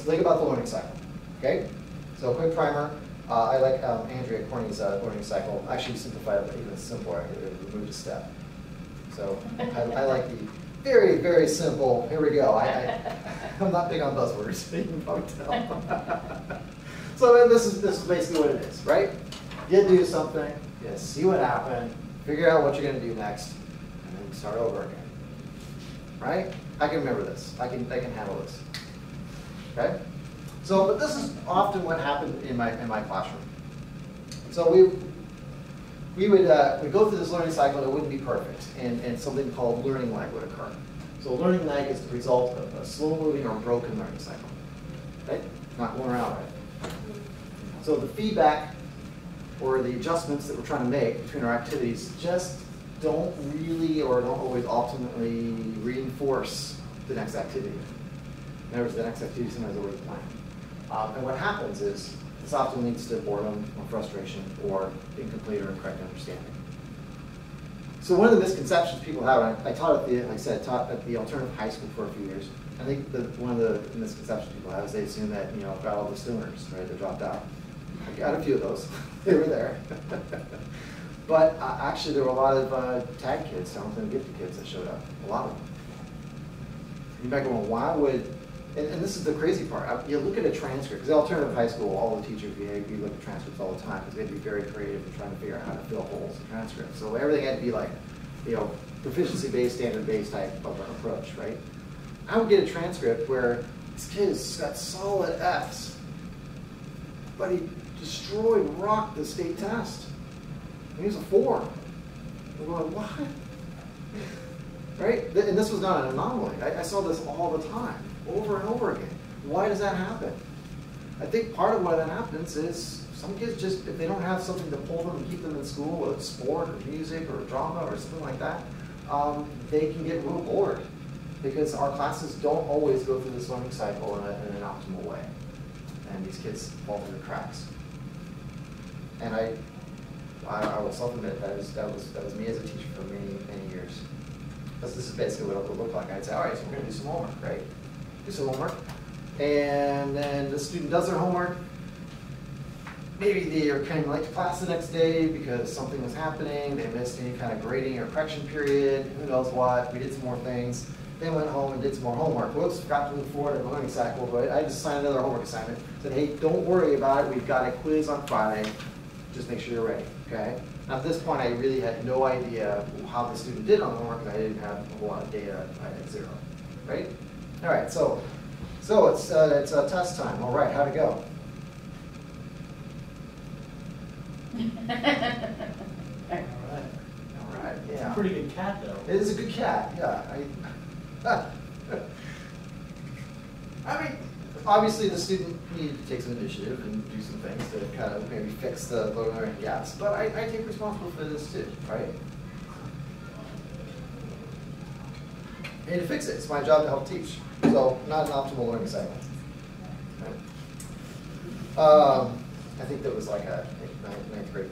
think about the learning cycle, okay? So quick primer. I like Andrea Corney's learning cycle. Actually simplified it even simpler. I removed a step. So I like the very, very simple. Here we go. I'm not big on buzzwords. You can probably tell. So this is basically what it is, right? You do something, you see what happened, figure out what you're going to do next, and then start over again. Right? I can remember this. I can handle this. Okay? So, but this is often what happened in my classroom. So we would go through this learning cycle, and it wouldn't be perfect, and something called learning lag would occur. So learning lag is the result of a slow-moving or broken learning cycle. Okay? Not going around right. So the feedback or the adjustments that we're trying to make between our activities just don't really or don't always ultimately reinforce the next activity. In other words, the next activity sometimes already planned. And what happens is this often leads to boredom or frustration or incomplete or incorrect understanding. So one of the misconceptions people have, and I taught at the, like I said, taught at the alternative high school for a few years. I think one of the misconceptions people have is they assume that, you know, got all the stoners, right, that dropped out. I got a few of those. They were there. But actually, there were a lot of tag kids, talented and gifted kids that showed up. A lot of them. You might go, well, why would, and this is the crazy part. You look at a transcript, because alternative high school, all the teachers, you look at transcripts all the time, because they had to be very creative in trying to figure out how to fill holes in transcripts. So everything had to be like, you know, proficiency-based, standard-based type of approach, right? I would get a transcript where this kid's got solid Fs, but he destroyed, rocked the state test. And he was a 4. We're going, what? Right? And this was not an anomaly. I saw this all the time, over and over again. Why does that happen? I think part of why that happens is some kids just, if they don't have something to pull them and keep them in school, whether it's sport or music or drama or something like that, they can get real bored because our classes don't always go through this learning cycle in an optimal way. And these kids fall through the cracks. And I will self-admit that was me as a teacher for many, many years. Because this is basically what it would look like. I'd say, all right, so we're going to do some homework, right? Do some homework. And then the student does their homework. Maybe they are coming late to class the next day because something was happening. They missed any kind of grading or correction period. Who knows what. We did some more things. They went home and did some more homework. Whoops, forgot to move forward in the learning cycle, but I just assigned another homework assignment. Said, hey, don't worry about it. We've got a quiz on Friday. Just make sure you're ready, okay? Now at this point, I really had no idea how the student did on the homework because I didn't have a whole lot of data. I had 0, right? All right, so it's test time. All right, how'd it go? All right, yeah. It's a pretty good cat, though. It is a good cat, yeah. I mean, obviously the student needed to take some initiative and do some things to kind of maybe fix the learning gaps, but I take responsibility for this too, right? And to fix it, it's my job to help teach. So, not an optimal learning cycle. Right? I think that was like a ninth grade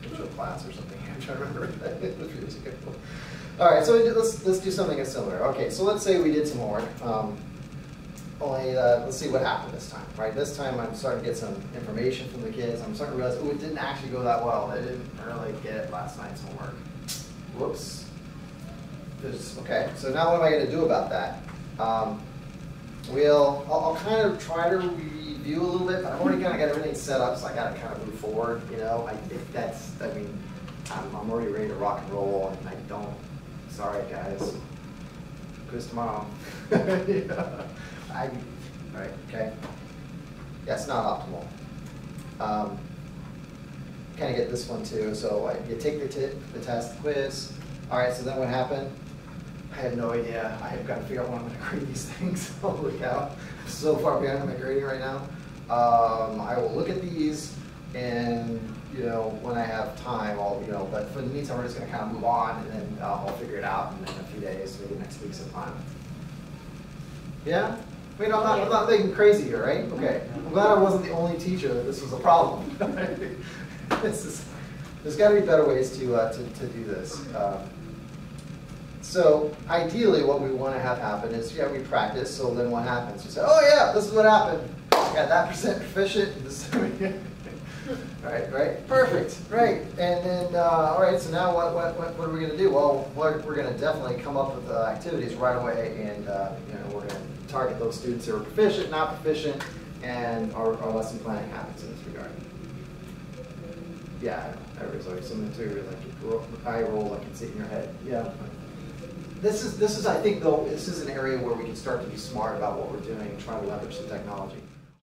intro class or something. I'm trying to remember. It was years ago. All right, so let's do something similar. Okay, so let's say we did some homework. Let's see what happened this time, right? This time I'm starting to get some information from the kids. I'm starting to realize, oh, it didn't actually go that well. They didn't really get last night's homework. Whoops. Okay, so now what am I going to do about that? I'll kind of try to review a little bit, but I've already kind of got everything set up, so I got to kind of move forward, you know? I'm already ready to rock and roll, and I don't, sorry guys, quiz tomorrow. Yeah. Right, okay. Yeah, it's not optimal. Kind of get this one too. So you take the test, the quiz. All right, so then what happened? I have no idea. I have got to figure out when I'm going to grade these things. Holy cow. I'm so far behind on my grading right now. I will look at these and, you know, when I have time, but for the meantime, we're just going to kind of move on and then I'll figure it out in a few days, maybe next week sometime. Yeah? Wait, I'm not thinking crazy here, right? Okay. I'm glad I wasn't the only teacher that this was a problem. There's got to be better ways to do this. So ideally, what we want to have happen is, yeah, we practice. So then what happens? You say, oh yeah, this is what happened. got that percent proficient. Right, perfect, right. And then, all right, so now what are we gonna do? Well, we're gonna definitely come up with activities right away, and you know, we're gonna target those students who are proficient, not proficient, and our lesson planning happens in this regard. Yeah, everybody's like some material, like eye roll, I can see it in your head. Yeah. This is, I think, though, this is an area where we can start to be smart about what we're doing and try to leverage the technology.